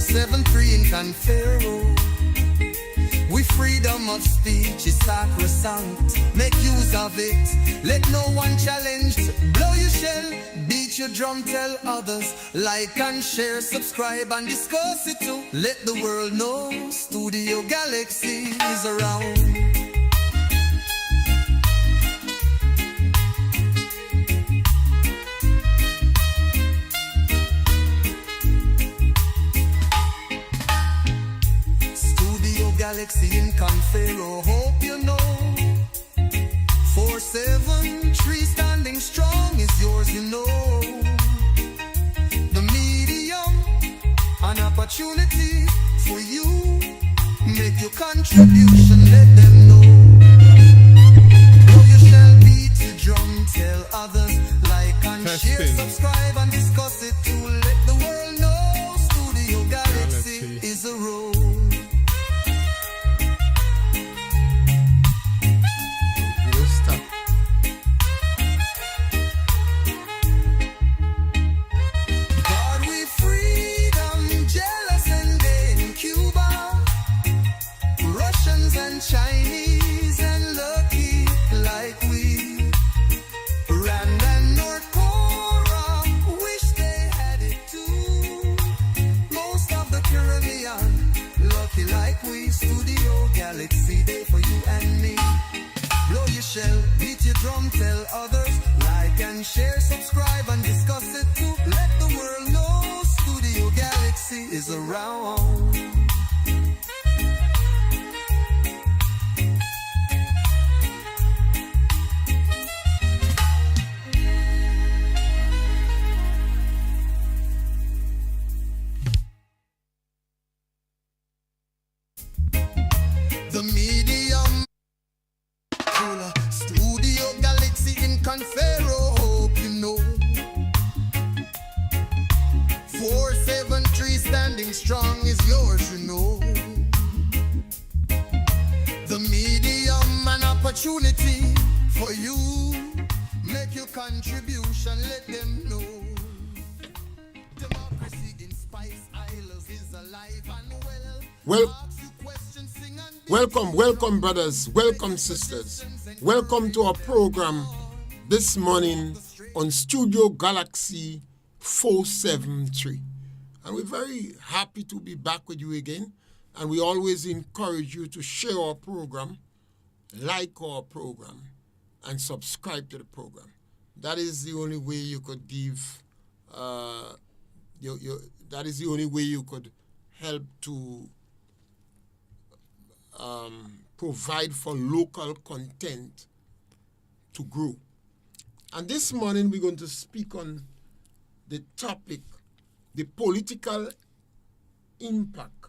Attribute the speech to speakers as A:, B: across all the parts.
A: 473 in Confero. We freedom of speech is sacrosanct. Make use of it. Let no one challenge. Blow your shell, beat your drum, tell others. Like and share, subscribe and discuss it too. Let the world know Studio Galaxy is around. Galaxy in Confero, hope you know. 473 standing strong is yours, you know. The medium, an opportunity for you. Make your contribution, let them know. You shall beat your drum, tell others. Like and share, subscribe and discuss it too. Let the world know Studio Galaxy is a road. Chinese and lucky like we. Rand and North Korea wish they had it too. Most of the Caribbean lucky like we. Studio Galaxy Day for you and me. Blow your shell, beat your drum, tell others. Like and share, subscribe and discuss it too. Let the world know Studio Galaxy is around. The medium cooler, Studio Galaxy in Confero, hope you know. 473 standing strong is yours, you know. The medium, an opportunity for you. Make your contribution, let them know. Democracy in Spice Isles is alive and well.
B: Welcome, brothers. Welcome, sisters. Welcome to our program this morning on Studio Galaxy 473. And we're very happy to be back with you again. And we always encourage you to share our program, like our program, and subscribe to the program. That is the only way you could give. That is the only way you could help to provide for local content to grow. And this morning we're going to speak on the topic, the political impact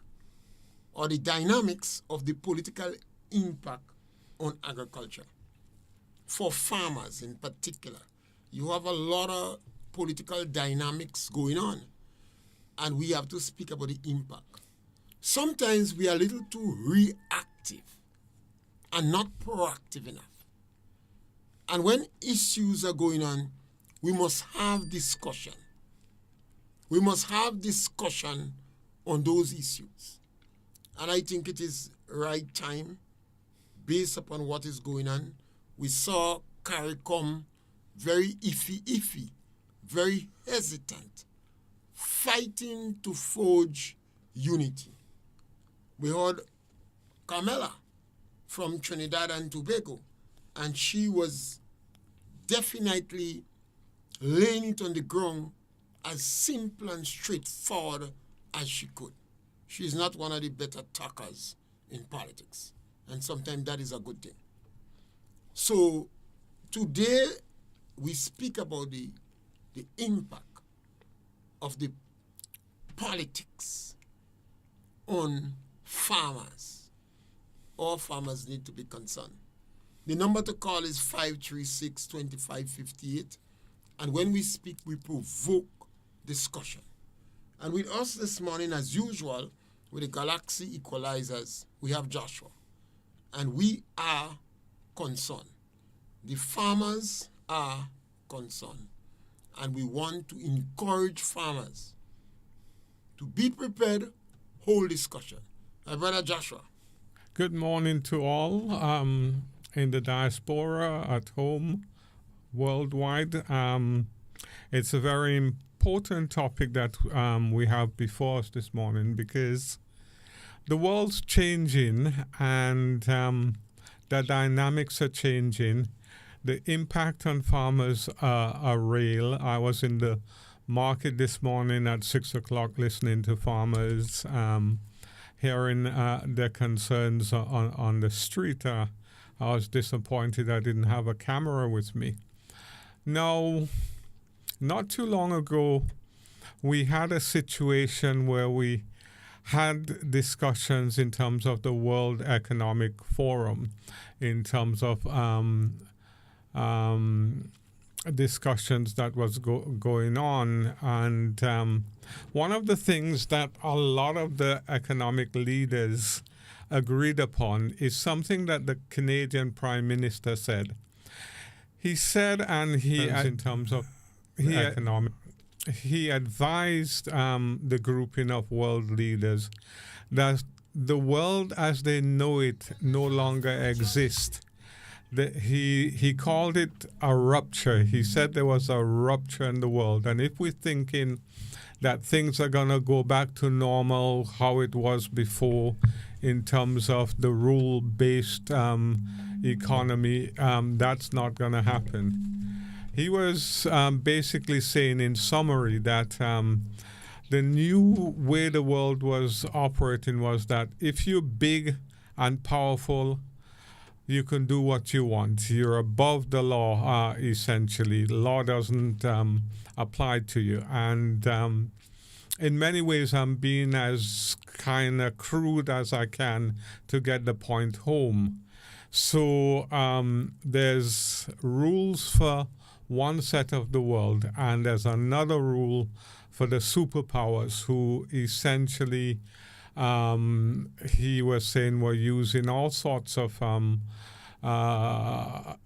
B: or the dynamics of the political impact on agriculture. For farmers in particular, you have a lot of political dynamics going on, and we have to speak about the impact. Sometimes we are a little too reactive and not proactive enough. And when issues are going on, we must have discussion. We must have discussion on those issues. And I think it is right time, based upon what is going on. We saw CARICOM very iffy, very hesitant, fighting to forge unity. We heard Carmela from Trinidad and Tobago, and she was definitely laying it on the ground as simple and straightforward as she could. She is not one of the better talkers in politics, and sometimes that is a good thing. So today we speak about the impact of the politics on farmers. All farmers need to be concerned. The number to call is 536-2558. And when we speak, we provoke discussion. And with us this morning, as usual, with the Galaxy Equalizers, we have Joshua. And we are concerned. The farmers are concerned. And we want to encourage farmers to be prepared whole discussion. My brother Joshua.
C: Good morning to all in the diaspora, at home, worldwide. It's a very important topic that we have before us this morning, because the world's changing and the dynamics are changing. The impact on farmers are real. I was in the market this morning at 6 o'clock listening to farmers, hearing their concerns on the street. I was disappointed I didn't have a camera with me. Now, not too long ago, we had a situation where we had discussions in terms of the World Economic Forum, in terms of discussions that was going on. And one of the things that a lot of the economic leaders agreed upon is something that the Canadian Prime Minister said. He said, and in terms of economic, he advised the grouping of world leaders that the world as they know it no longer exists. He called it a rupture. He said there was a rupture in the world. And if we're thinking that things are going to go back to normal, how it was before, in terms of the rule-based economy, that's not going to happen. He was basically saying, in summary, that the new way the world was operating was that if you're big and powerful, you can do what you want. You're above the law, essentially. The law doesn't apply to you. And in many ways, I'm being as kind of crude as I can to get the point home. So there's rules for one set of the world, and there's another rule for the superpowers, who essentially, he was saying, were using all sorts of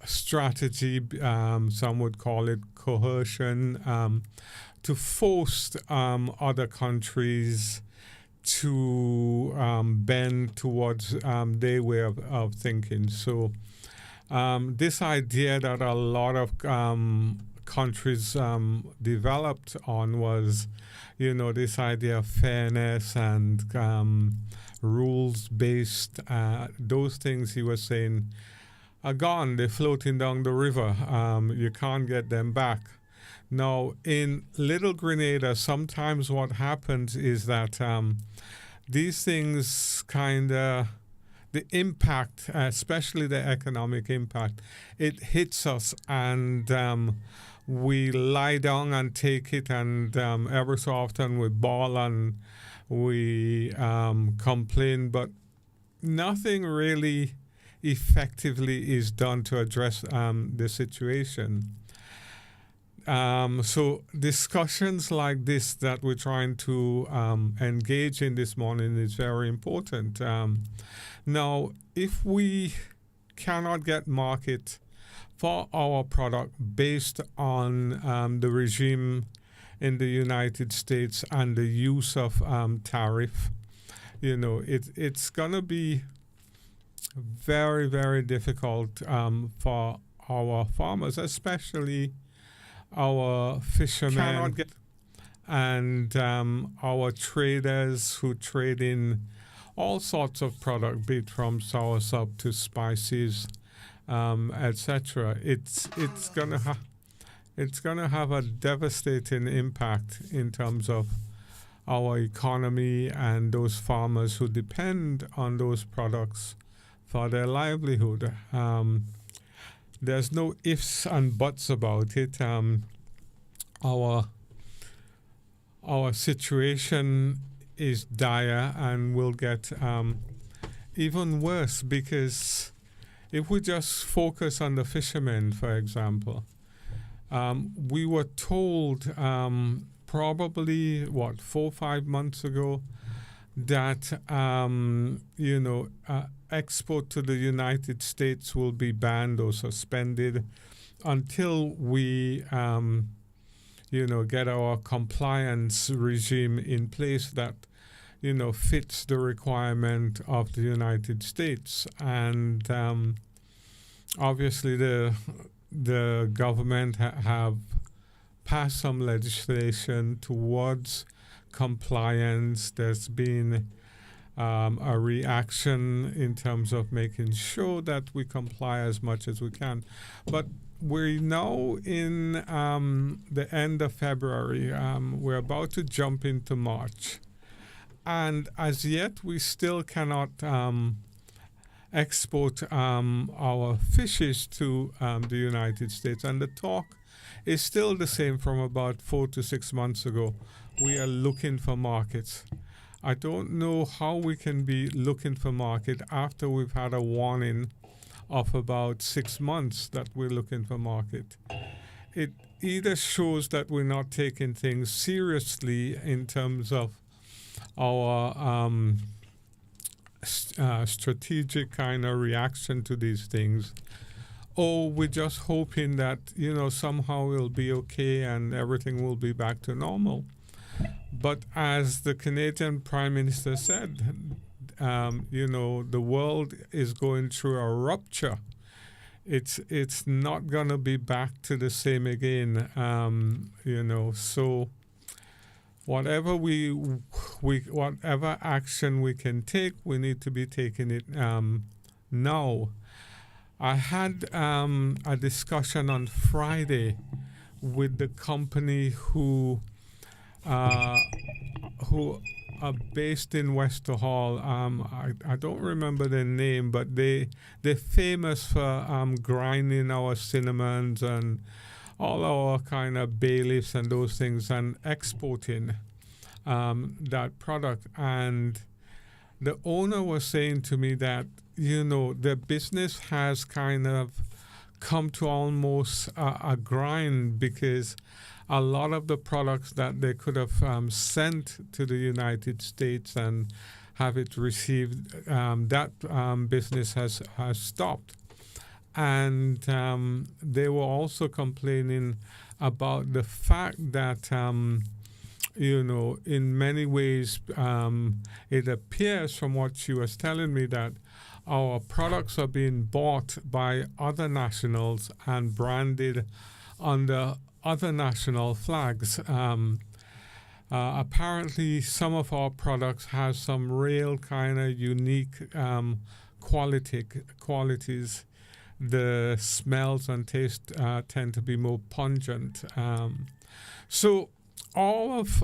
C: strategy, some would call it coercion, to force other countries to bend towards their way of thinking. So this idea that a lot of countries developed on was, this idea of fairness and rules-based, those things he was saying are gone. They're floating down the river. You can't get them back. Now, in Little Grenada, sometimes what happens is that these things the impact, especially the economic impact, it hits us, and we lie down and take it, and every so often we bawl and we complain, but nothing really effectively is done to address the situation. So discussions like this that we're trying to engage in this morning is very important. Now, if we cannot get market for our product based on the regime in the United States and the use of tariff, it's going to be very, very difficult for our farmers, especially our fishermen and our traders who trade in all sorts of product, be it from soursop to spices, etc. It's gonna have a devastating impact in terms of our economy and those farmers who depend on those products for their livelihood. There's no ifs and buts about it. Our situation is dire and will get even worse, because if we just focus on the fishermen, for example, we were told probably 4 or 5 months ago that export to the United States will be banned or suspended until we get our compliance regime in place that fits the requirement of the United States. And obviously the government have passed some legislation towards compliance. There's been a reaction in terms of making sure that we comply as much as we can. But we're now in the end of February. We're about to jump into March. And as yet, we still cannot export our fishes to the United States. And the talk is still the same from about 4 to 6 months ago. We are looking for markets. I don't know how we can be looking for market after we've had a warning of about 6 months that we're looking for market. It either shows that we're not taking things seriously in terms of our strategic kind of reaction to these things, or we're just hoping that, somehow it'll be okay and everything will be back to normal. But as the Canadian Prime Minister said, the world is going through a rupture. It's not gonna be back to the same again. So whatever whatever action we can take, we need to be taking it now. I had a discussion on Friday with the company who are based in Wester Hall. I don't remember their name, but they're famous for grinding our cinnamons and all our kind of bay leaves and those things and exporting that product. And the owner was saying to me that, the business has kind of come to almost a grind, because a lot of the products that they could have sent to the United States and have it received, that business has stopped. And they were also complaining about the fact that, in many ways, it appears from what she was telling me that our products are being bought by other nationals and branded under other national flags. Apparently, some of our products have some real kind of unique qualities. The smells and taste tend to be more pungent. So all of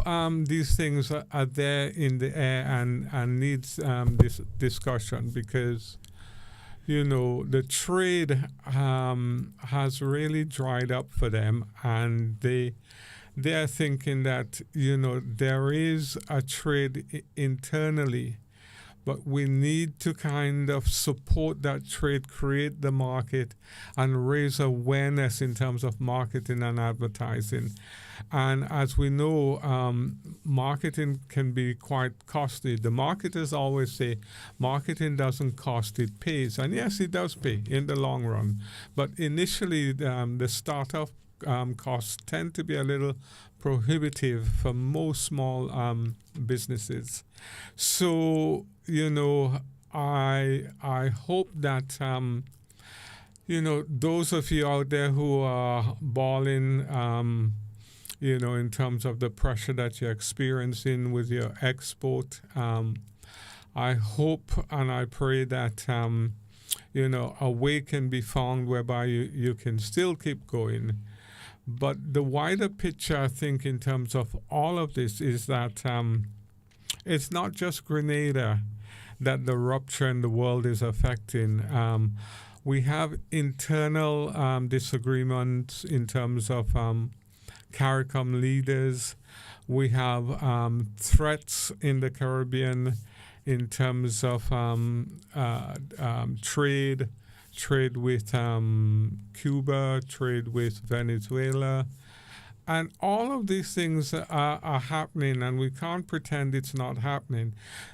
C: these things are there in the air and needs this discussion, because the trade has really dried up for them, and they're thinking that there is a trade internally, but we need to kind of support that trade, create the market, and raise awareness in terms of marketing and advertising. And as we know, marketing can be quite costly. The marketers always say marketing doesn't cost, it pays. And yes, it does pay in the long run. But initially, the startup costs tend to be a little prohibitive for most small businesses. So, I hope that those of you out there who are bawling, in terms of the pressure that you're experiencing with your export, I hope and I pray that a way can be found whereby you can still keep going. But the wider picture, I think, in terms of all of this is that it's not just Grenada that the rupture in the world is affecting. We have internal disagreements in terms of CARICOM leaders. We have threats in the Caribbean in terms of trade with Cuba, trade with Venezuela. And all of these things are happening, and we can't pretend it's not happening.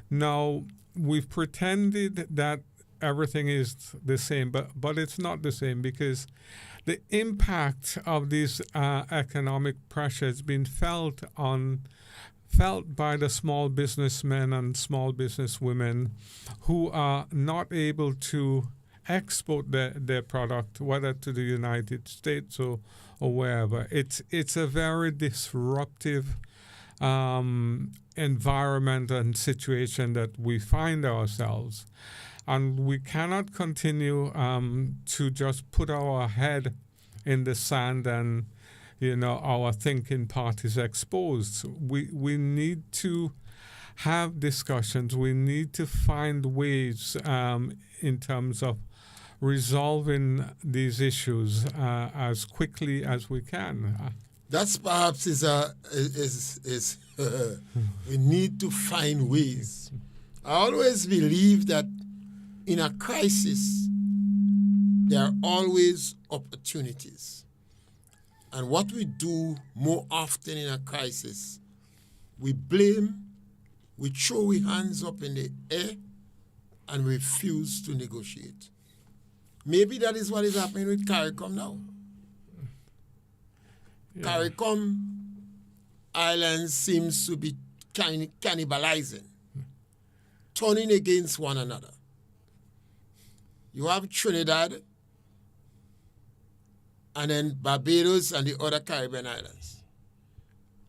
C: Now, we've pretended that everything is the same, but it's not the same, because the impact of these economic pressures being felt on felt by the small businessmen and small businesswomen who are not able to export their product, whether to the United States or wherever. It's a very disruptive environment and situation that we find ourselves. And we cannot continue to just put our head in the sand and, our thinking part is exposed. We need to have discussions. We need to find ways in terms of resolving these issues as quickly as we can.
B: That's perhaps we need to find ways. I always believe that in a crisis, there are always opportunities. And what we do more often in a crisis, we blame, we throw our hands up in the air, and refuse to negotiate. Maybe that is what is happening with CARICOM now. Yeah. CARICOM Islands seems to be cannibalizing, turning against one another. You have Trinidad, and then Barbados and the other Caribbean islands.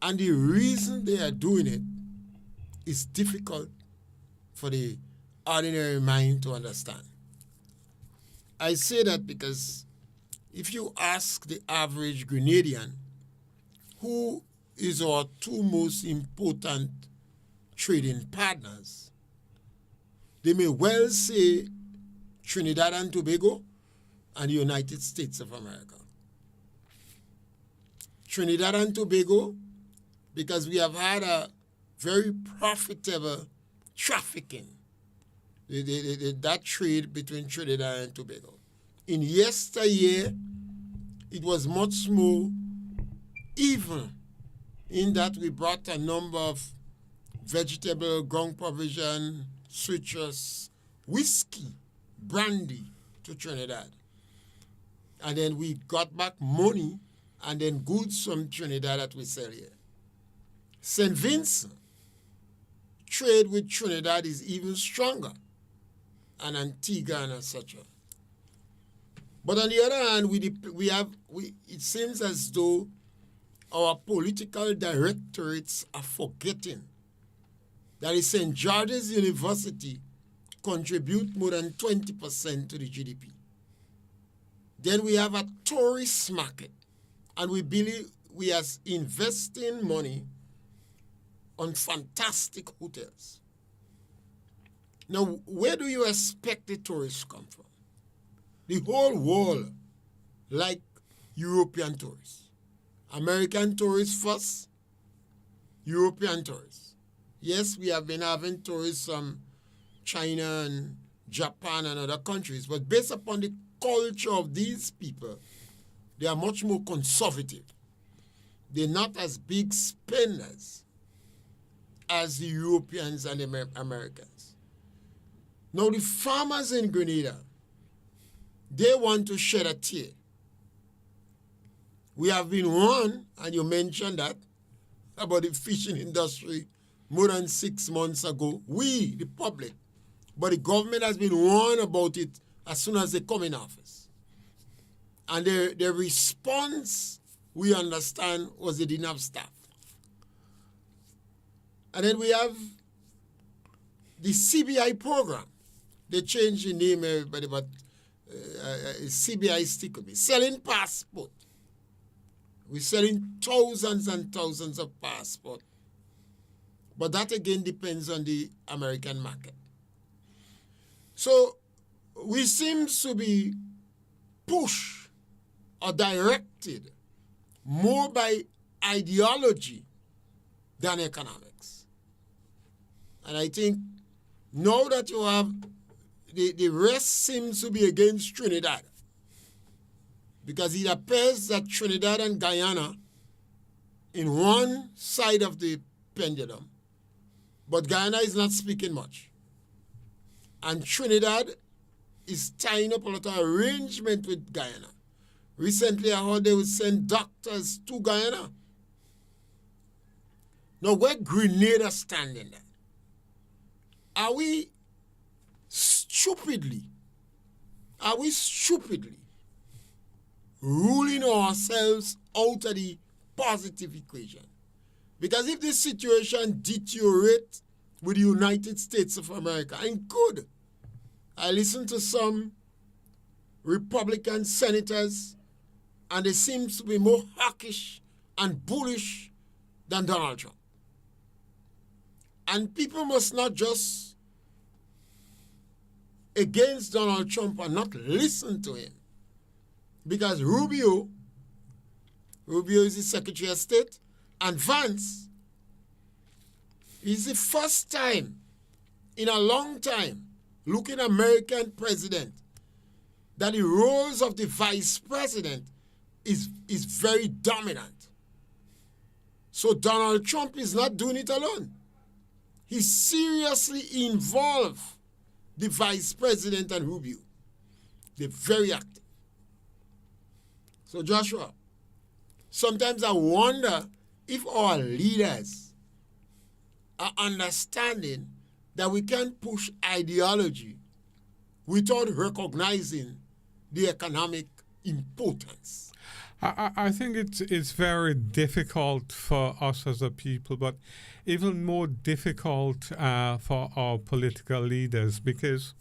B: And the reason they are doing it is difficult for the ordinary mind to understand. I say that because if you ask the average Grenadian, who is our two most important trading partners, they may well say Trinidad and Tobago and the United States of America. Trinidad and Tobago, because we have had a very profitable trafficking, that trade between Trinidad and Tobago. In yesteryear, it was much more even in that we brought a number of vegetable, ground provision, citrus, whiskey, brandy to Trinidad. And then we got back money and then goods from Trinidad that we sell here. St. Vincent, trade with Trinidad is even stronger, and Antigua and etc. But on the other hand, it seems as though our political directorates are forgetting that St. George's University contribute more than 20% to the GDP. Then we have a tourist market, and we believe we are investing money on fantastic hotels. Now, where do you expect the tourists come from? The whole world like European tourists. American tourists first, European tourists. Yes, we have been having tourists from China and Japan and other countries, but based upon the culture of these people, they are much more conservative. They're not as big spenders as the Europeans and the Americans. Now, the farmers in Grenada, they want to shed a tear. We have been warned, and you mentioned that, about the fishing industry more than 6 months ago. We, the public, but the government has been warned about it as soon as they come in office. And their response, we understand, was they didn't have staff. And then we have the CBI program. They changed the name, everybody, but CBI stick with me. Selling passport. We're selling thousands and thousands of passports. But that again depends on the American market. So we seem to be pushed or directed more by ideology than economics. And I think now that you have the rest seems to be against Trinidad, because it appears that Trinidad and Guyana in one side of the pendulum, but Guyana is not speaking much. And Trinidad is tying up a lot of arrangement with Guyana. Recently, I heard they would send doctors to Guyana. Now, where Grenada standing at? Are we stupidly ruling ourselves out of the positive equation? Because if this situation deteriorates with the United States of America, and good, I listened to some Republican senators, and they seem to be more hawkish and bullish than Donald Trump. And people must not just against Donald Trump and not listen to him. Because Rubio is the Secretary of State, and Vance is the first time in a long time looking American president that the roles of the vice president is very dominant. So Donald Trump is not doing it alone. He seriously involved the vice president and Rubio. They're very active. So Joshua, sometimes I wonder if our leaders are understanding that we can push ideology without recognizing the economic importance.
C: I think it's very difficult for us as a people, but even more difficult for our political leaders, because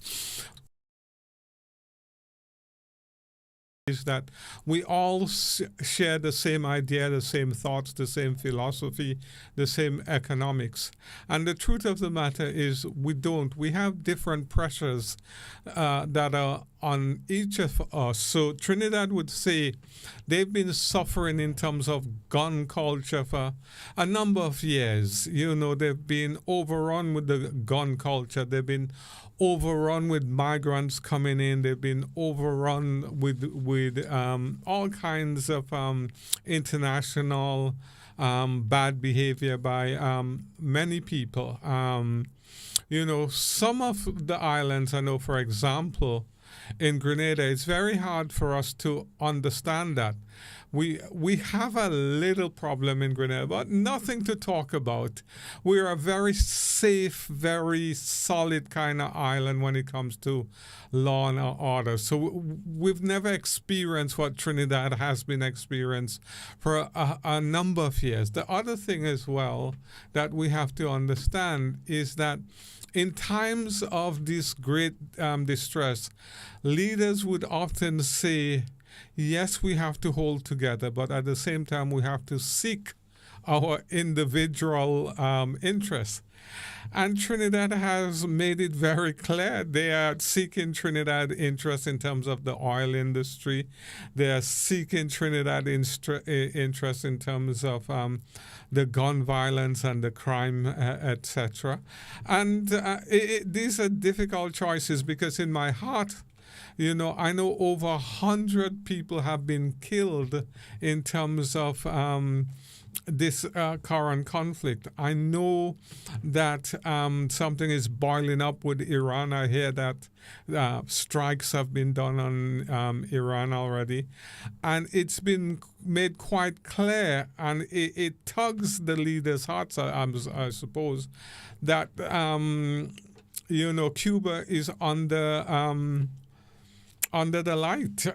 C: is that we all share the same idea, the same thoughts, the same philosophy, the same economics. And the truth of the matter is we don't. We have different pressures that are on each of us. So Trinidad would say they've been suffering in terms of gun culture for a number of years. You know, they've been overrun with the gun culture. They've been overrun with migrants coming in. They've been overrun with all kinds of international bad behavior by many people. You know, some of the islands, I know, for example, in Grenada, it's very hard for us to understand that. We have a little problem in Grenada, but nothing to talk about. We're a very safe, very solid kind of island when it comes to law and order. So we've never experienced what Trinidad has been experienced for a number of years. The other thing as well that we have to understand is that in times of this great distress, leaders would often say, yes, we have to hold together, but at the same time, we have to seek our individual interests. And Trinidad has made it very clear. They are seeking Trinidad interest in terms of the oil industry. They are seeking Trinidad interest in terms of the gun violence and the crime, etc. And these are difficult choices because in my heart, you know, I know over 100 people have been killed in terms of this current conflict. I know that something is boiling up with Iran. I hear that strikes have been done on Iran already. And it's been made quite clear, and it tugs the leaders' hearts, I suppose, that, you know, Cuba is under the light,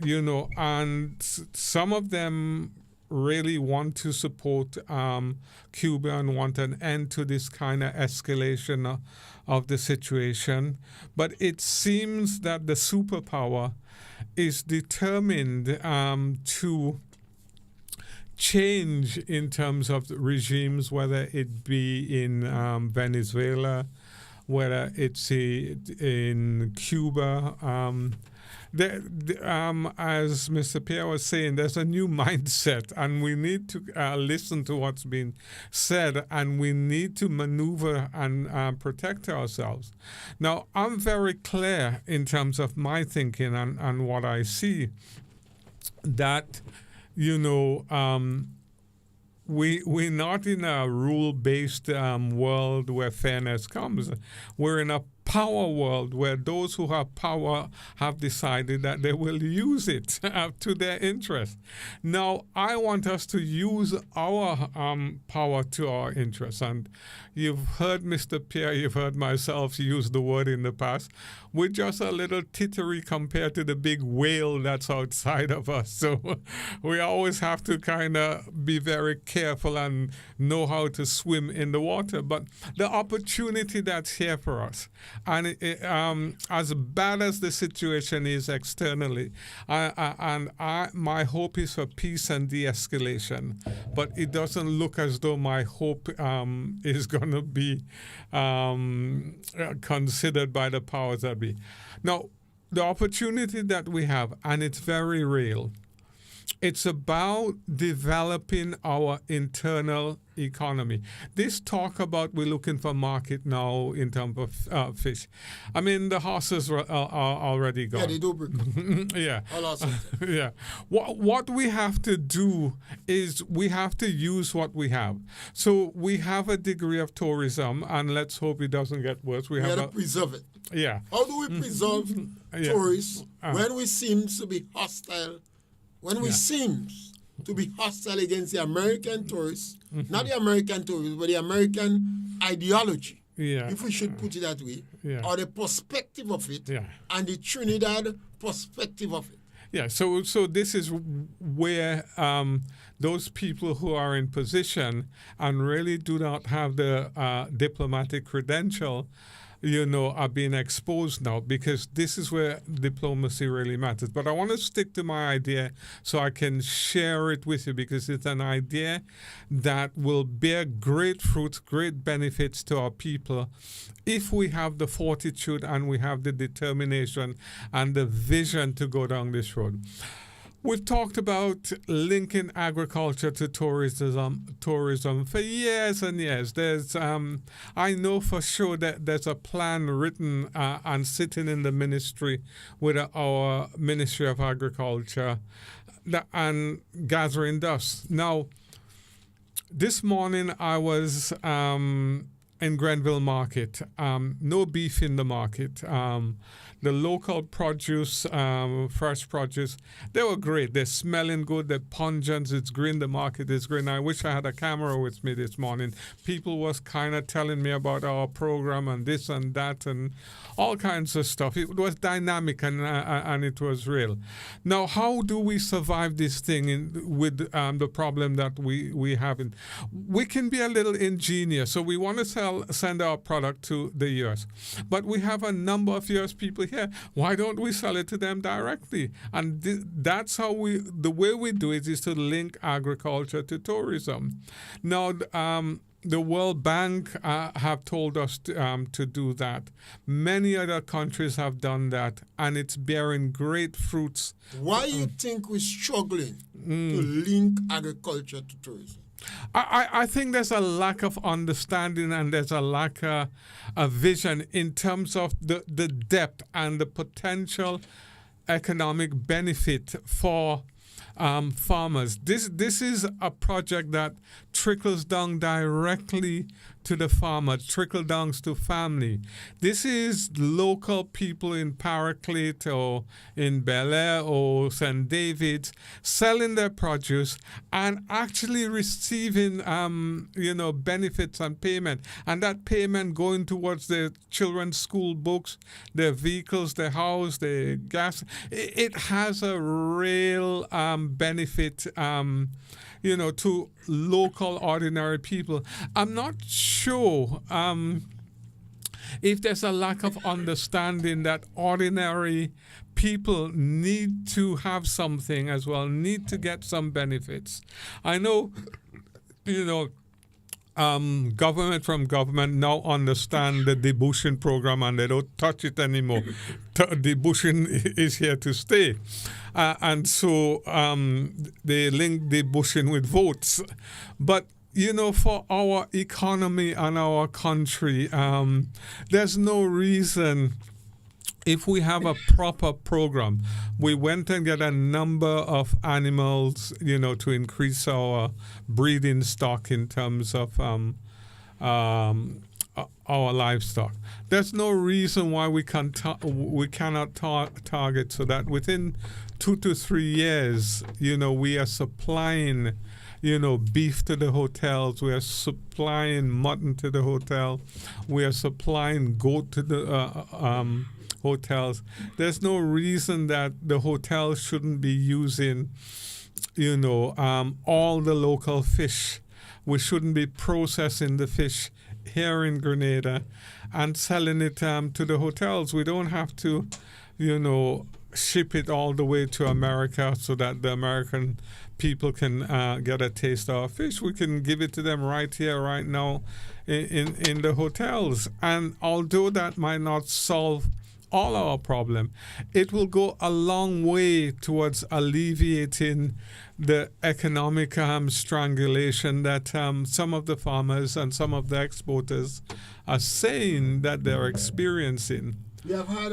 C: you know, and some of them really want to support Cuba and want an end to this kind of escalation of the situation. But it seems that the superpower is determined to change in terms of regimes, whether it be in Venezuela, whether it's in Cuba. As Mr. Pierre was saying, there's a new mindset, and we need to listen to what's being said, and we need to maneuver and protect ourselves. Now, I'm very clear in terms of my thinking and what I see, that, you know, we're not in a rule-based world where fairness comes. We're in a power world where those who have power have decided that they will use it to their interest. Now, I want us to use our power to our interest. And you've heard Mr. Pierre, you've heard myself use the word in the past. We're just a little tittery compared to the big whale that's outside of us. So we always have to kind of be very careful and know how to swim in the water. But the opportunity that's here for us, and as bad as the situation is externally, my hope is for peace and de-escalation. But it doesn't look as though my hope is going to be considered by the powers that be. Now, the opportunity that we have, and it's very real, it's about developing our internal economy. This talk about we're looking for market now in terms of fish. I mean, the horses are already gone.
B: Yeah, they do bring.
C: Yeah.
B: All horses.
C: Yeah. What we have to do is we have to use what we have. So we have a degree of tourism, and let's hope it doesn't get worse.
B: We have to preserve it.
C: Yeah.
B: How do we preserve tourists when we seem to be hostile? When we seem to be hostile against the American tourists, not the American tourists, but the American ideology, if we should put it that way, or the perspective of it, and the Trinidad perspective of it.
C: Yeah, so this is where those people who are in position and really do not have the diplomatic credential, are being exposed now, because this is where diplomacy really matters. But I want to stick to my idea so I can share it with you, because it's an idea that will bear great fruits, great benefits to our people if we have the fortitude and we have the determination and the vision to go down this road. We've talked about linking agriculture to tourism for years and years. There's, I know for sure that there's a plan written and sitting in the ministry with our Ministry of Agriculture and gathering dust. Now, this morning I was in Grenville Market. No beef in the market. The local produce, fresh produce, they were great. They're smelling good. They're pungent. It's green. The market is green. I wish I had a camera with me this morning. People was kind of telling me about our program and this and that and all kinds of stuff. It was dynamic and it was real. Now, how do we survive this thing with the problem that we have? We can be a little ingenious. So we want to send our product to the U.S. But we have a number of U.S. people here. Why don't we sell it to them directly? And that's how the way we do it is to link agriculture to tourism. Now, the World Bank have told us to do that. Many other countries have done that, and it's bearing great fruits.
B: Why you think we're struggling to link agriculture to tourism?
C: I think there's a lack of understanding and there's a lack of vision in terms of the depth and the potential economic benefit for farmers. This is a project that trickles down directly to the farmer, trickle down to family. This is local people in Paraclete or in Bel Air or St. David's selling their produce and actually receiving, benefits and payment. And that payment going towards their children's school books, their vehicles, their house, their gas. It has a real benefit to local ordinary people. I'm not sure if there's a lack of understanding that ordinary people need to have something as well, need to get some benefits. I know, government now understand the debushing program and they don't touch it anymore. Debushing is here to stay. And so they link debushing with votes. But, for our economy and our country, there's no reason. If we have a proper program, we went and get a number of animals, to increase our breeding stock in terms of our livestock. There's no reason why we cannot target so that within 2 to 3 years, we are supplying, beef to the hotels. We are supplying mutton to the hotel. We are supplying goat to the hotels. There's no reason that the hotels shouldn't be using, all the local fish. We shouldn't be processing the fish here in Grenada and selling it to the hotels. We don't have to, ship it all the way to America so that the American people can get a taste of our fish. We can give it to them right here, right now in the hotels. And although that might not solve all our problem, it will go a long way towards alleviating the economic strangulation that some of the farmers and some of the exporters are saying that they're experiencing.
B: We have had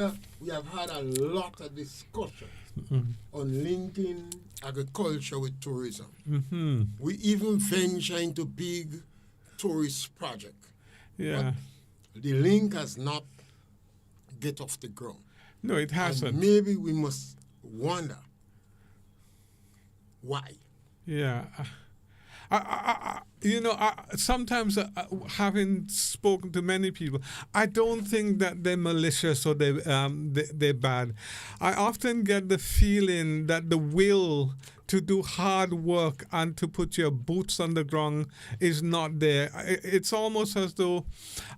B: a lot of discussion on linking agriculture with tourism.
C: Mm-hmm.
B: We even venture into big tourist project.
C: Yeah.
B: But the link has not get off the ground.
C: No, it hasn't.
B: And maybe we must wonder why.
C: Yeah. Sometimes having spoken to many people, I don't think that they're malicious or they're bad. I often get the feeling that the will to do hard work and to put your boots on the ground is not there. It's almost as though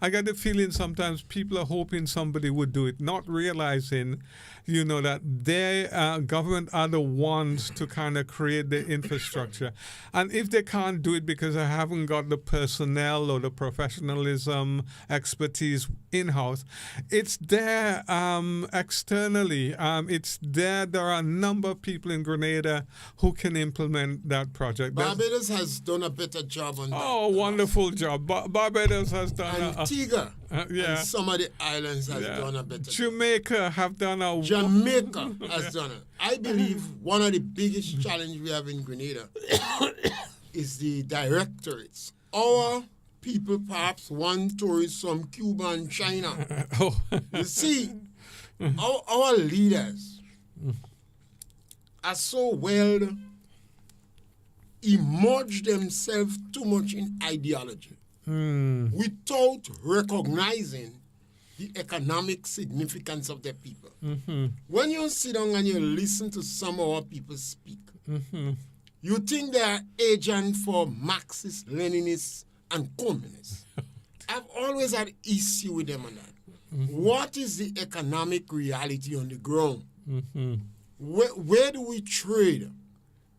C: I get the feeling sometimes people are hoping somebody would do it, not realizing, that their government are the ones to kind of create the infrastructure. And if they can't do it because they haven't got the personnel or the professionalism, expertise in-house, it's there externally. It's there. There are a number of people in Grenada who can implement that project.
B: Barbados has done a better job on that.
C: Oh, wonderful job. Barbados has done
B: Antigua
C: yeah.
B: and some of the islands has done a better job.
C: Jamaica have done a...
B: Jamaica has done it. I believe one of the biggest challenges we have in Grenada is the directorates. Our people perhaps want tourists from Cuba and China.
C: Oh.
B: You see, our leaders are so well immersed themselves too much in ideology without recognizing the economic significance of their people.
C: Mm-hmm.
B: When you sit down and you listen to some of our people speak, you think they are agents for Marxists, Leninists, and communists. I've always had issue with them on that. What is the economic reality on the ground? Where do we trade?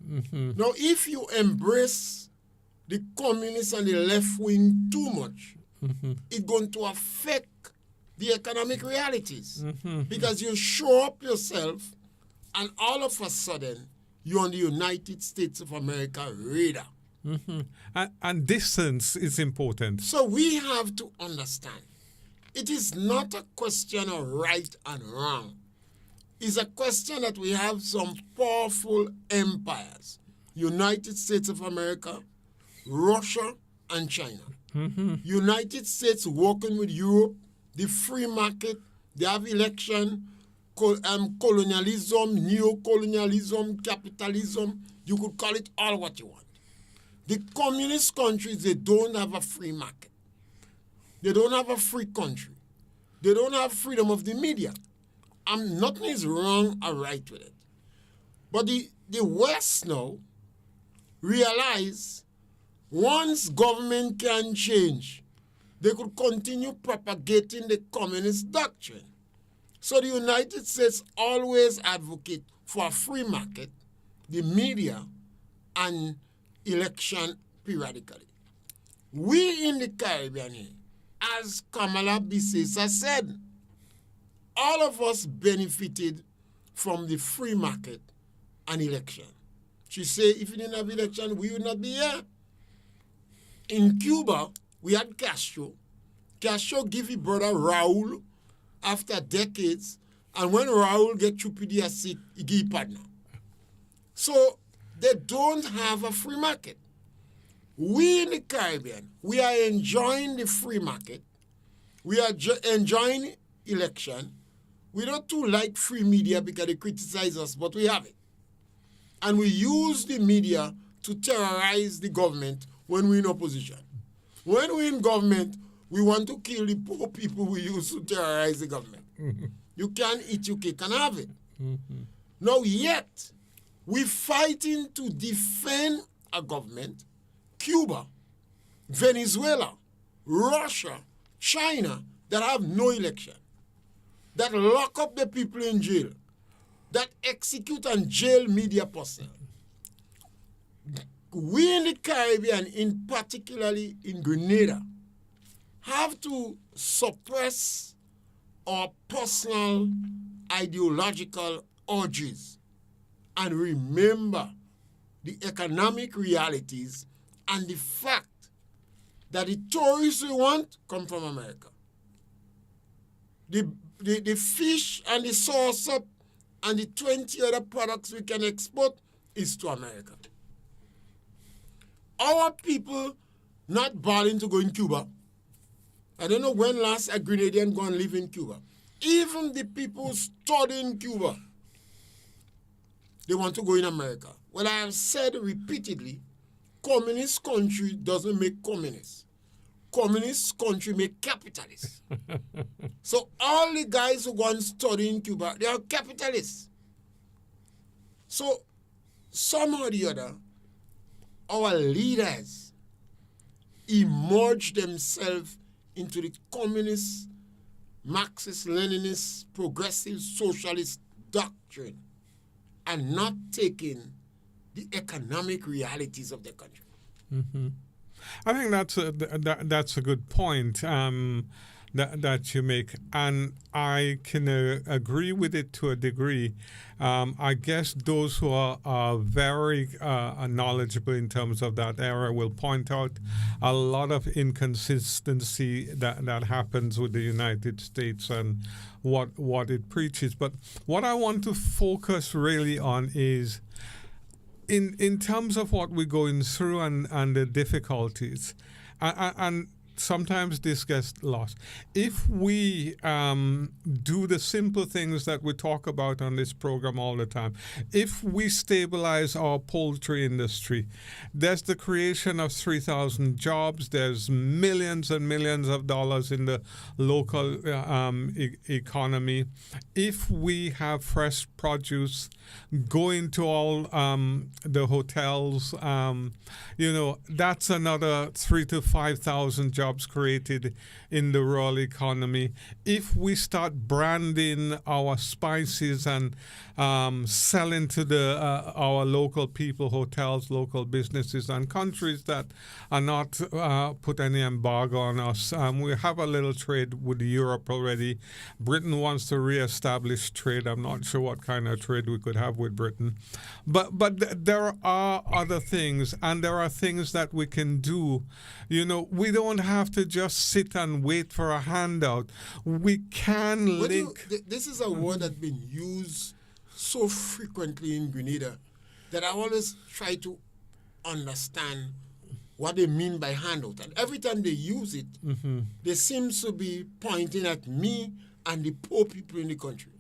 B: Now, if you embrace the communists and the left wing too much, it's going to affect the economic realities. Because you show up yourself and all of a sudden you're on the United States of America radar.
C: And distance is important.
B: So we have to understand it is not a question of right and wrong. It's a question that we have some powerful empires, United States of America, Russia, and China. United States working with Europe, the free market, they have election, colonialism, neo-colonialism, capitalism, you could call it all what you want. The communist countries, they don't have a free market. They don't have a free country. They don't have freedom of the media. Nothing is wrong or right with it. But the West now realize once government can change, they could continue propagating the communist doctrine. So the United States always advocate for a free market, the media, and election periodically. We in the Caribbean here, as Kamala Bissesa said, all of us benefited from the free market and election. She said if we didn't have election, we would not be here. In Cuba, we had Castro. Castro gave his brother Raul after decades, and when Raul get Chupidia sick, he give partner. So they don't have a free market. We in the Caribbean, we are enjoying the free market, We are enjoying election. We don't too like free media because they criticize us, but we have it. And we use the media to terrorize the government when we're in opposition. When we're in government, we want to kill the poor people we use to terrorize the government. You can't eat your cake and have it. Now, yet, we're fighting to defend a government, Cuba, Venezuela, Russia, China, that have no election, that lock up the people in jail, that execute and jail media personnel. We in the Caribbean, in particularly in Grenada, have to suppress our personal ideological urges and remember the economic realities and the fact that the tourists we want come from America. The fish and the sauce-up and the 20 other products we can export is to America. Our people not balling to go in Cuba. I don't know when last a Grenadian go and live in Cuba. Even the people studying Cuba, they want to go in America. Well, I have said repeatedly, communist country doesn't make communists. Communist country make capitalists. So all the guys who go and study in Cuba, they are capitalists. So somehow or the other, our leaders emerge themselves into the communist, Marxist, Leninist, progressive, socialist doctrine and not taking the economic realities of the country.
C: I think that's a good point that you make, and I can agree with it to a degree. I guess those who are very knowledgeable in terms of that era will point out a lot of inconsistency that happens with the United States and what it preaches. But what I want to focus really on is in terms of what we're going through and the difficulties, and sometimes this gets lost. If we do the simple things that we talk about on this program all the time, if we stabilize our poultry industry, there's the creation of 3,000 jobs, there's millions and millions of dollars in the local economy. If we have fresh produce going to all the hotels, that's another 3,000 to 5,000 jobs created in the rural economy. If we start branding our spices and selling to our local people, hotels, local businesses, and countries that are not put any embargo on us, we have a little trade with Europe already. Britain wants to reestablish trade. I'm not sure what kind of trade we could have with Britain, but there are other things, and there are things that we can do. We don't have to just sit and wait for a handout. We can link.
B: This is a word that's been used so frequently in Grenada that I always try to understand what they mean by handout. And every time they use it, they seem to be pointing at me and the poor people in the country.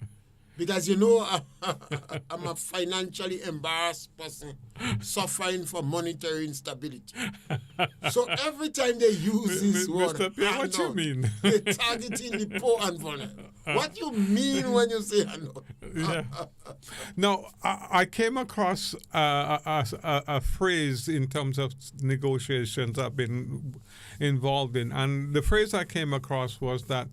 B: Because, I'm a financially embarrassed person suffering from monetary instability. So every time they use this word,
C: Mr. Pierre, what you mean?
B: They're targeting the poor and vulnerable. What you mean when you say handout?
C: Yeah. No, I came across a phrase in terms of negotiations I've been involved in. And the phrase I came across was that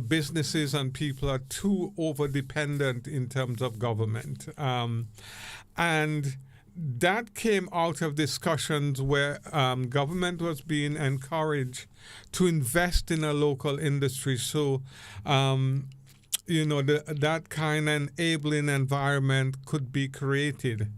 C: businesses and people are too over-dependent in terms of government. And that came out of discussions where government was being encouraged to invest in a local industry. So, that kind of enabling environment could be created.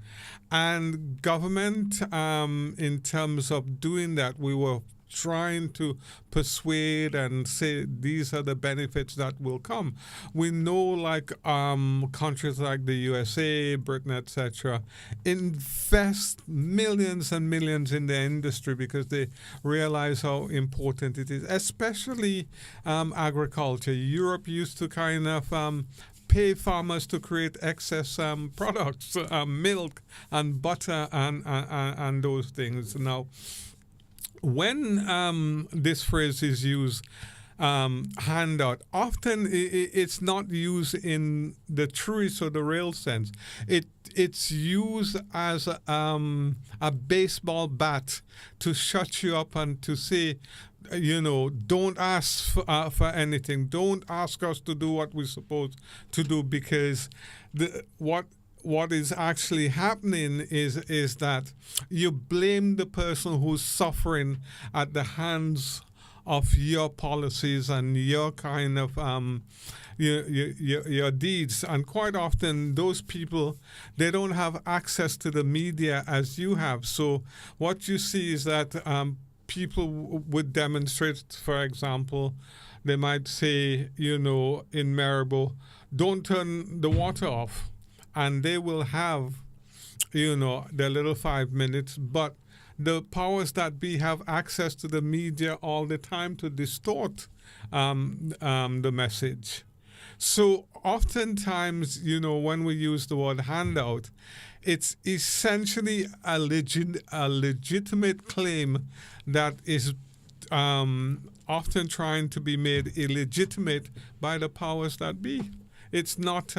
C: And government, in terms of doing that, we were trying to persuade and say these are the benefits that will come. We know, like countries like the USA, Britain, etc., invest millions and millions in their industry because they realize how important it is, especially agriculture. Europe used to kind of pay farmers to create excess products, milk and butter and those things. Now, when this phrase is used, handout, often it's not used in the truest or the real sense. It's used as a baseball bat to shut you up and to say, don't ask for anything. Don't ask us to do what we're supposed to do, because what is actually happening is that you blame the person who's suffering at the hands of your policies and your kind of your deeds. And quite often those people, they don't have access to the media as you have. So what you see is that people would demonstrate, for example, they might say, in Maribor, don't turn the water off. And they will have, their little 5 minutes, but the powers that be have access to the media all the time to distort the message. So oftentimes, when we use the word handout, it's essentially a legitimate claim that is often trying to be made illegitimate by the powers that be. It's not,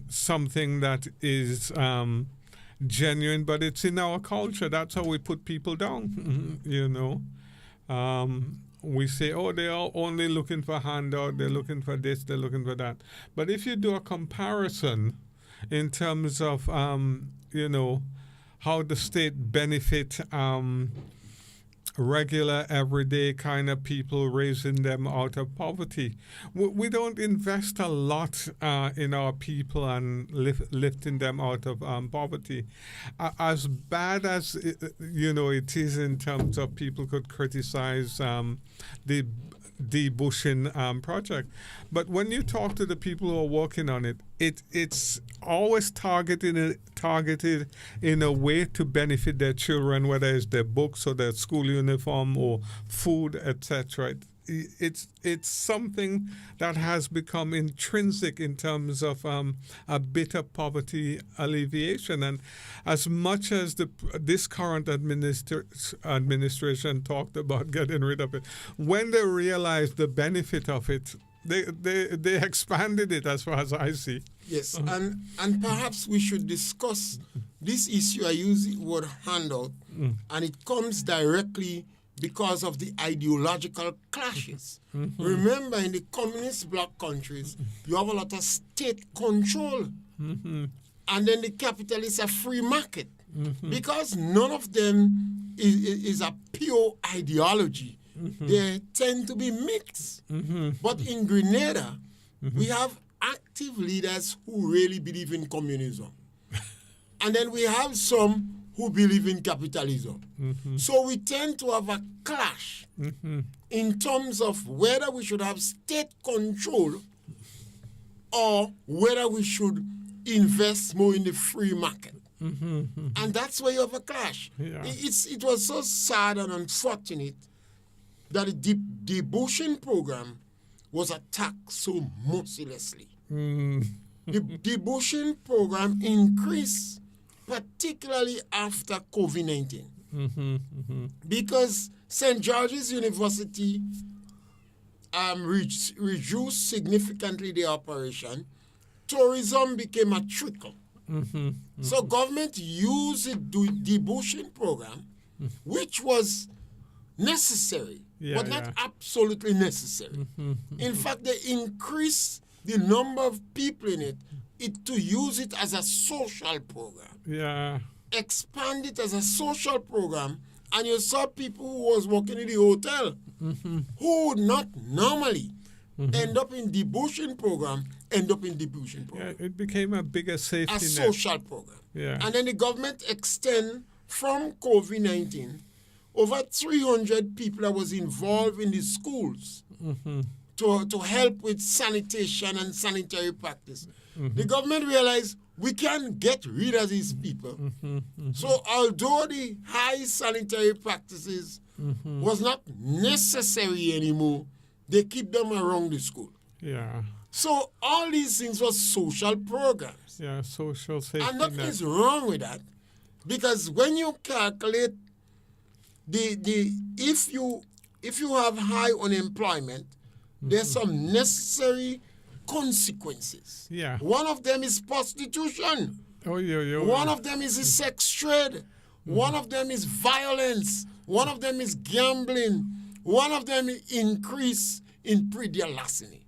C: something that is genuine, but it's in our culture. That's how we put people down, We say, they are only looking for handout, they're looking for this, they're looking for that. But if you do a comparison in terms of, how the state benefit regular, everyday kind of people, raising them out of poverty. We don't invest a lot in our people and lifting them out of poverty. As bad as it is in terms of people could criticize the debushing project, but when you talk to the people who are working on it, it's always targeted in a way to benefit their children, whether it's their books or their school uniform or food, etc. It's something that has become intrinsic in terms of a bit of poverty alleviation. And as much as this current administration talked about getting rid of it, when they realized the benefit of it, they expanded it, as far as I see.
B: Yes, and perhaps we should discuss this issue. I use the word handout, and it comes directly because of the ideological clashes. Remember, in the communist bloc countries, you have a lot of state control. And then the capitalists are free market. Because none of them is a pure ideology. They tend to be mixed. But in Grenada, we have active leaders who really believe in communism. And then we have some who believe in capitalism. So we tend to have a clash in terms of whether we should have state control or whether we should invest more in the free market. And that's where you have a clash.
C: Yeah.
B: It was so sad and unfortunate that the debushing program was attacked so mercilessly. The debushing program increased, particularly after COVID-19. Because St. George's University reduced significantly the operation. Tourism became a trickle. So government used the debushing program, which was necessary, but not absolutely necessary. In fact, they increased the number of people in it to use it as a social program. Expand it as a social program, and you saw people who was working in the hotel who would not normally end up in debushing program,
C: It became a bigger safety net.
B: A social program. And then the government extend from COVID-19 over 300 people that was involved in the schools to help with sanitation and sanitary practice. The government realized we can't get rid of these people. So although the high sanitary practices was not necessary anymore, they keep them around the school.
C: Yeah.
B: So all these things were social programs.
C: Yeah, social safety
B: And nothing
C: net.
B: is wrong with that. Because when you calculate if you have high unemployment, there's some necessary consequences.
C: Yeah.
B: One of them is prostitution.
C: Oh, yeah.
B: One of them is the sex trade. One of them is violence. One of them is gambling. One of them is increase in pre-deal larceny.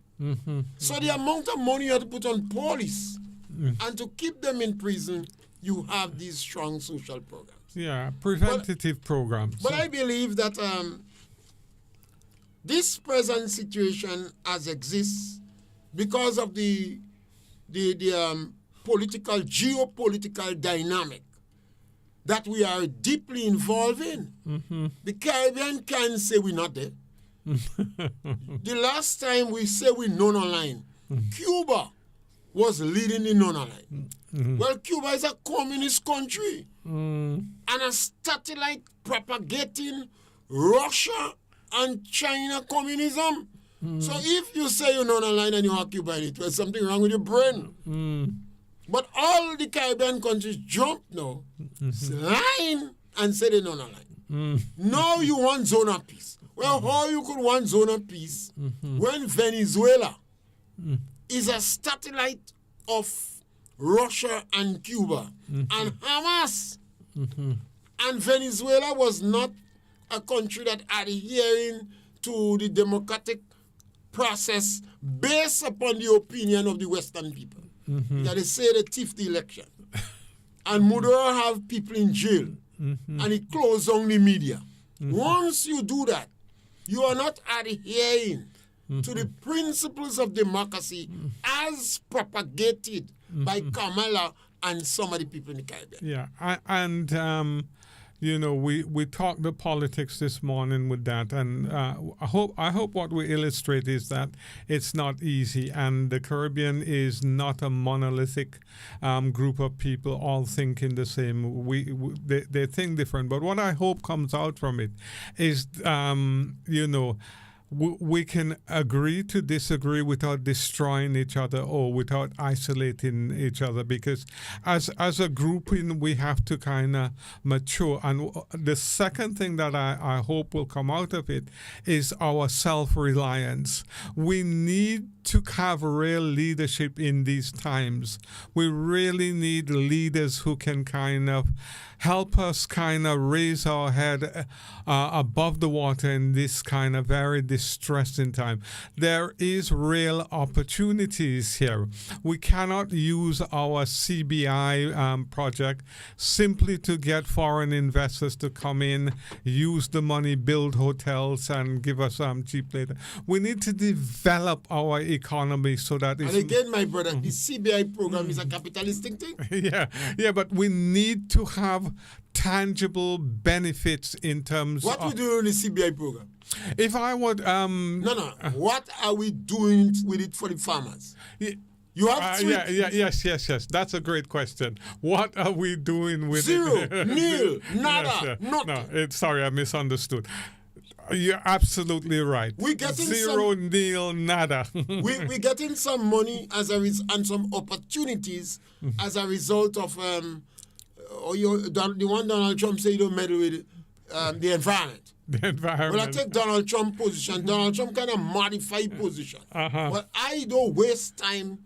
B: So the amount of money you have to put on police and to keep them in prison, you have these strong social programs.
C: Yeah, preventative programs.
B: But I believe that this present situation as exists because of the geopolitical dynamic that we are deeply involved in. The Caribbean can't say we're not there. The last time we say we're non-aligned, Cuba was leading the non-aligned. Well, Cuba is a communist country and a satellite propagating Russia and China communism. So if you say you're non-aligned and you are Cuban, it was something wrong with your brain. But all the Caribbean countries jump now, line and say they're non-aligned. Now you want zone of peace. Well, how you could want zone of peace when Venezuela is a satellite of Russia and Cuba and Hamas? And Venezuela was not a country that adhering to the democratic process based upon the opinion of the Western people. That they say they thief the election. And Maduro have people in jail. And he closed down the media. Once you do that, you are not adhering to the principles of democracy as propagated by Kamala and some of the people in the Caribbean.
C: Yeah, and we talked the politics this morning with that, and I hope what we illustrate is that it's not easy, and the Caribbean is not a monolithic group of people all thinking the same. They think different, but what I hope comes out from it is we can agree to disagree without destroying each other or without isolating each other, because as a grouping we have to kind of mature. And the second thing that I hope will come out of it is our self-reliance. We need to have real leadership in these times. We really need leaders who can kind of help us kind of raise our head above the water in this kind of very distressing time. There is real opportunities here. We cannot use our CBI project simply to get foreign investors to come in, use the money, build hotels, and give us cheap labor. We need to develop our economy so that it's...
B: And again, my brother, the CBI program is a capitalistic thing.
C: Yeah, but we need to have tangible benefits in terms
B: What we do in the CBI program?
C: If I would...
B: No. What are we doing with it for the farmers? You have
C: yes. That's a great question. What are we doing with
B: Zero,
C: it?
B: nil, nada, nothing.
C: No, sorry, I misunderstood. You're absolutely right.
B: We're getting
C: zero, nil, nada.
B: We're getting some money and some opportunities as a result of the one Donald Trump said he don't meddle with the environment.
C: The environment.
B: Well, I take Donald Trump's position. Donald Trump kind of modify position. Well, I don't waste time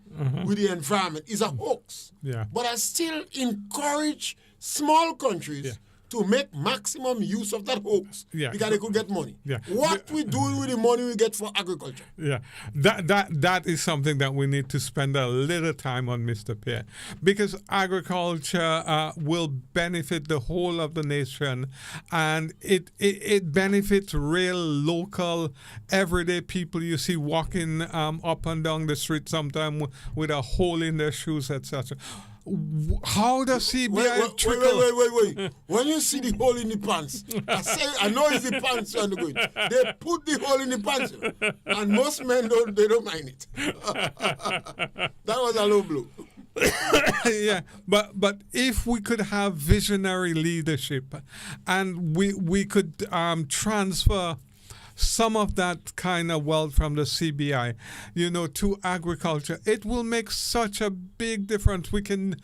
B: with the environment. It's a hoax.
C: Yeah.
B: But I still encourage small countries to make maximum use of that hoax because they could get money.
C: Yeah.
B: What we doing with the money we get for agriculture?
C: Yeah, that is something that we need to spend a little time on, Mr. Pierre, because agriculture will benefit the whole of the nation, and it benefits real local, everyday people you see walking up and down the street, sometimes with a hole in their shoes, etc. How does CBI trickle?
B: Wait. When you see the hole in the pants, I know it's the pants you're going. They put the hole in the pants, and most men don't mind it. That was a low blow.
C: Yeah, but if we could have visionary leadership, and we could transfer some of that kind of wealth from the CBI, to agriculture, it will make such a big difference. We can,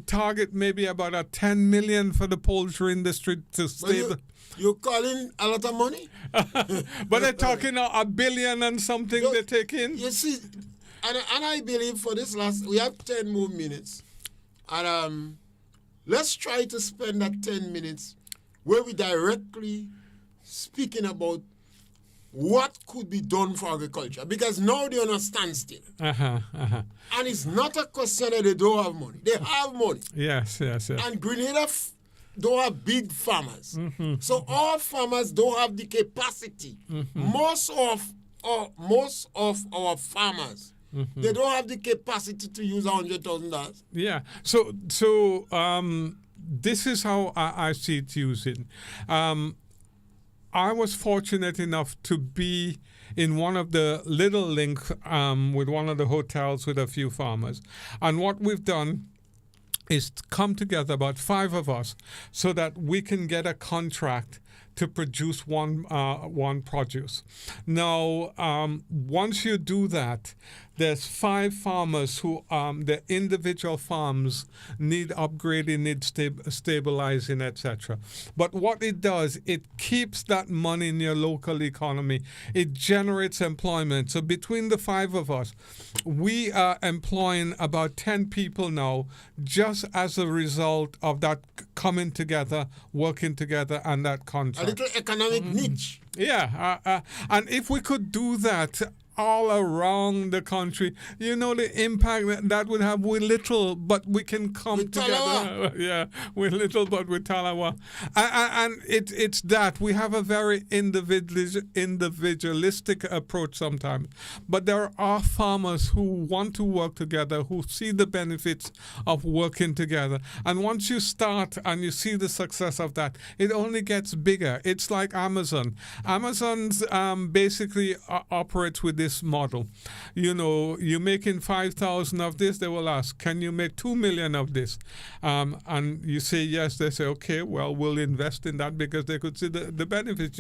C: target maybe about a 10 million for the poultry industry to stay.
B: You're calling a lot of money?
C: But they're talking $1 billion and something they take in.
B: You see, and I believe for this we have 10 more minutes. And let's try to spend that 10 minutes where we directly speaking about what could be done for agriculture, because now they're on a standstill. And it's not a question that they don't have money. They have money.
C: Yes.
B: And Grenada don't have big farmers. So all farmers don't have the capacity. Most of our farmers, they don't have the capacity to use $100,000.
C: Yeah. So this is how I see it using. I was fortunate enough to be in one of the little link with one of the hotels with a few farmers. And what we've done is come together, about 5 of us, so that we can get a contract to produce one produce. Now, once you do that, there's 5 farmers who the individual farms need upgrading, need stabilizing, etc. But what it does, it keeps that money in your local economy. It generates employment. So between the 5 of us, we are employing about 10 people now, just as a result of that coming together, working together, and that contract.
B: A little economic niche.
C: Yeah, and if we could do that all around the country, the impact that would have with little, but we can come
B: with
C: together.
B: Talawa.
C: Yeah, with little, but with Talawa. And it's that. We have a very individualistic approach sometimes. But there are farmers who want to work together, who see the benefits of working together. And once you start and you see the success of that, it only gets bigger. It's like Amazon. Amazon's basically operates with this model. You're making 5,000 of this, they will ask, can you make 2 million of this? And you say yes, they say, okay, well, we'll invest in that, because they could see the benefits.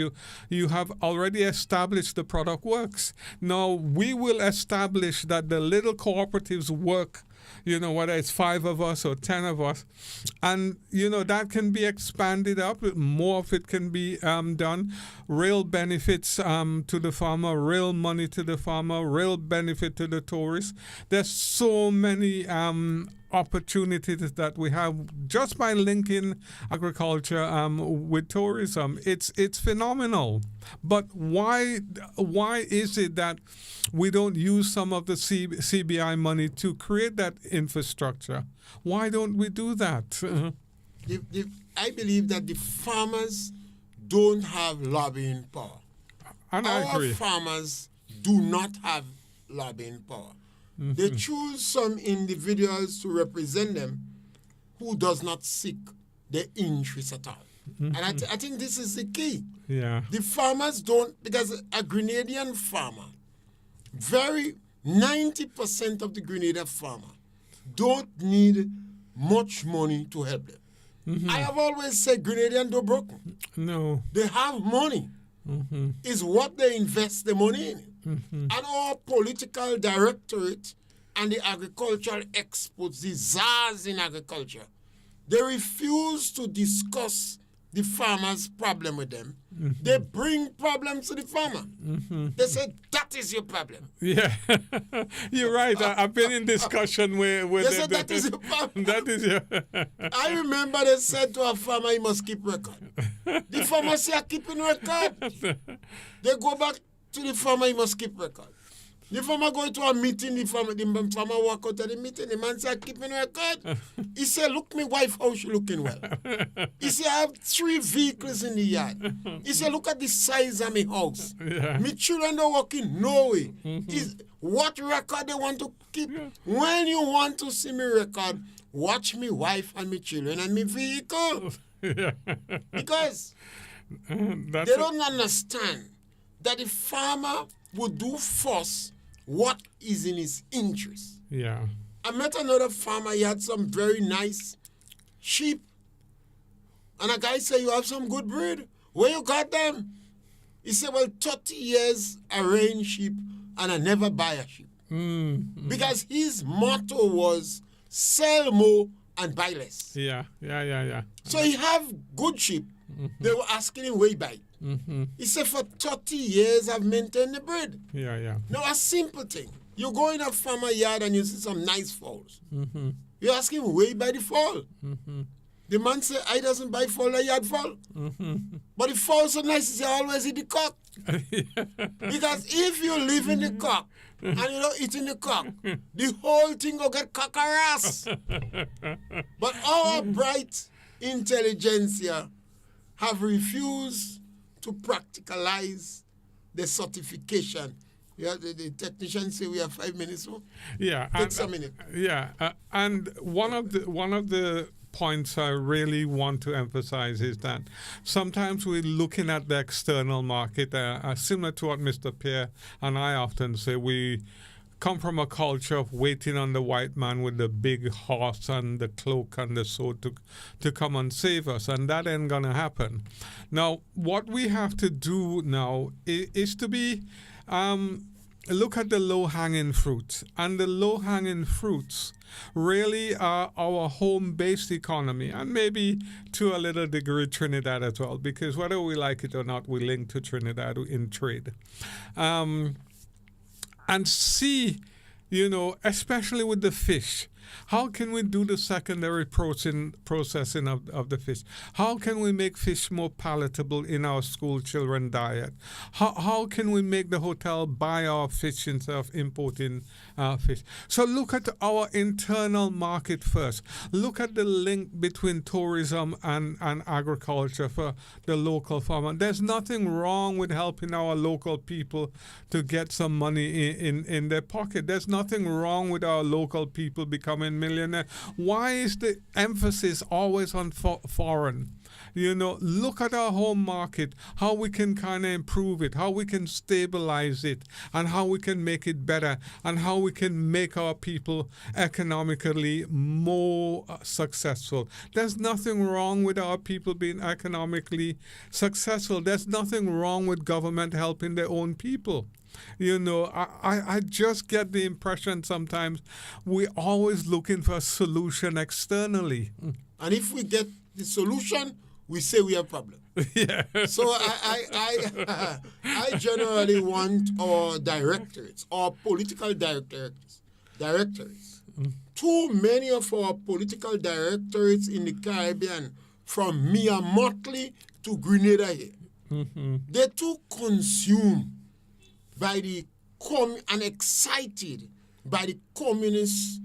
C: You have already established the product works. Now we will establish that the little cooperatives work, whether it's 5 of us or 10 of us. And, that can be expanded up. More of it can be done. Real benefits to the farmer, real money to the farmer, real benefit to the tourist. There's so many opportunities that we have just by linking agriculture with tourism. It's phenomenal. But why is it that we don't use some of the CBI money to create that infrastructure? Why don't we do that?
B: I believe that the farmers don't have lobbying power.
C: And I agree.
B: Our farmers do not have lobbying power. They choose some individuals to represent them who does not seek their interests at all. And I think this is the key.
C: Yeah.
B: The farmers don't, because a Grenadian farmer, 90% of the Grenada farmer don't need much money to help them. I have always said Grenadians don't broke.
C: No.
B: They have money. It's what they invest the money in. And our political directorate and the agricultural experts, the czars in agriculture, they refuse to discuss the farmer's problem with them. They bring problems to the farmer. They say, that is your problem.
C: Yeah, you're right. I've been in discussion with
B: they said, that is your problem.
C: That is your...
B: I remember they said to a farmer, he must keep record. The farmer say, I'm keeping record. They go back to the farmer, he must keep record. The farmer go to a meeting, the farmer walk out of the meeting, the man say, keeping record. He said, look, my wife, how she looking well. He said, I have 3 vehicles in the yard. He said, look at the size of my house.
C: Yeah.
B: My children don't working, no way. what record they want to keep. When you want to see me record, watch me wife and me children and me vehicle. Because they don't understand that the farmer would do first what is in his interest.
C: Yeah.
B: I met another farmer, he had some very nice sheep. And a guy said, you have some good breed. Where you got them? He said, well, 30 years I rearing sheep and I never buy a sheep. Because his motto was sell more and buy less.
C: Yeah.
B: So he have good sheep. They were asking him where he buy. He said, for 30 years I've maintained the breed.
C: Yeah.
B: Now, a simple thing. You go in a farmer yard and you see some nice foals. You ask him where he buy the foal. The man say, I doesn't buy foal, I yard foal. But the foal so nice, he say, always eat the cock. Because if you live in the cock and you don't eat in the cock, the whole thing will get cock-a-ras. But our bright intelligentsia have refused to practicalize the certification. Yeah, the technicians say we have 5 minutes. So
C: yeah,
B: takes a minute.
C: And one of the points I really want to emphasize is that sometimes we're looking at the external market, similar to what Mr. Pierre and I often say. We come from a culture of waiting on the white man with the big horse and the cloak and the sword to come and save us, and that ain't gonna happen. Now, what we have to do now is to be look at the low-hanging fruits, and the low-hanging fruits really are our home-based economy, and maybe to a little degree Trinidad as well, because whether we like it or not, we link to Trinidad in trade. And see, especially with the fish, how can we do the secondary processing of the fish? How can we make fish more palatable in our school children diet? How can we make the hotel buy our fish instead of importing fish? So look at our internal market first. Look at the link between tourism and agriculture for the local farmer. There's nothing wrong with helping our local people to get some money in their pocket. There's nothing wrong with our local people becoming millionaire. Why is the emphasis always on foreign? Look at our home market, how we can kind of improve it, how we can stabilize it, and how we can make it better, and how we can make our people economically more successful. There's nothing wrong with our people being economically successful. There's nothing wrong with government helping their own people. I just get the impression sometimes we're always looking for a solution externally.
B: And if we get the solution, we say we have a problem.
C: Yeah.
B: So I generally want our directorates, our political directorates. Too many of our political directorates in the Caribbean, from Mia Motley to Grenada here, they're too consumed by and excited by the communist,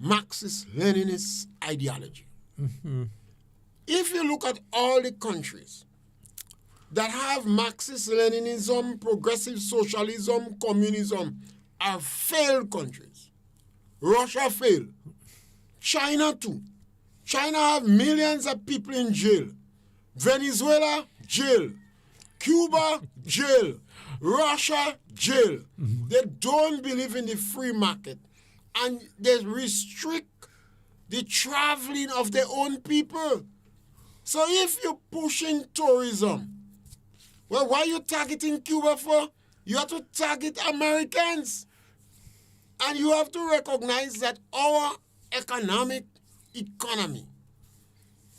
B: Marxist, Leninist ideology. If you look at all the countries that have Marxist, Leninism, progressive socialism, communism, are failed countries. Russia failed. China too. China have millions of people in jail. Venezuela, jail. Cuba, jail. Russia, jail. They don't believe in the free market. And they restrict the traveling of their own people. So if you're pushing tourism, well, why are you targeting Cuba for? You have to target Americans. And you have to recognize that our economy,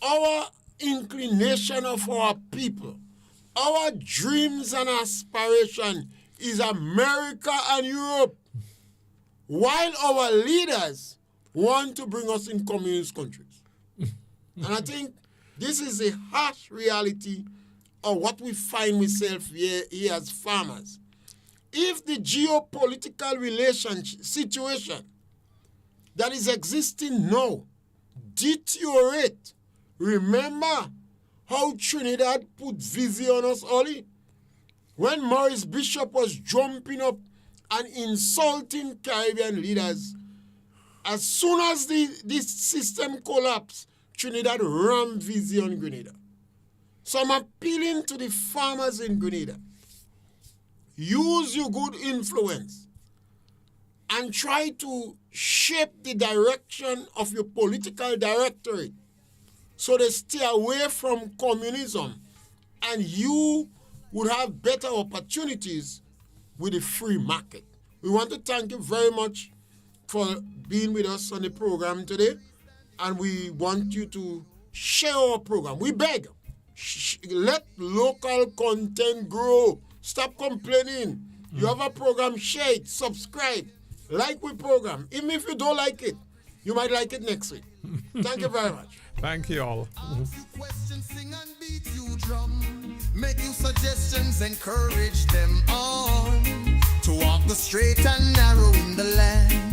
B: our inclination of our people, our dreams and aspiration is America and Europe, while our leaders want to bring us in communist countries. And I think this is a harsh reality of what we find ourselves here as farmers. If the geopolitical situation that is existing now deteriorate, remember how Trinidad put Vizzy on us early? When Maurice Bishop was jumping up and insulting Caribbean leaders. As soon as this system collapsed, Trinidad ran VZ on Grenada. So I'm appealing to the farmers in Grenada. Use your good influence and try to shape the direction of your political directorate so they stay away from communism and you would have better opportunities with the free market. We want to thank you very much for being with us on the program today, and we want you to share our program. We beg, let local content grow. Stop complaining. You have a program, share it, subscribe, like we program. Even if you don't like it, you might like it next week. Thank you very much.
C: Thank you all.
A: Ask you questions, sing and beat you drum. Make you suggestions, encourage them on to walk the straight and narrow in the land.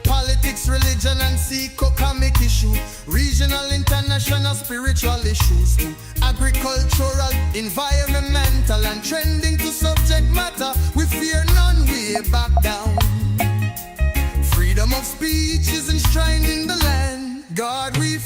A: Politics, religion, and economic issue, regional, international, spiritual issues too, agricultural, environmental, and trending to subject matter. We fear none, we back down. Freedom of speech is enshrined in the land. God, we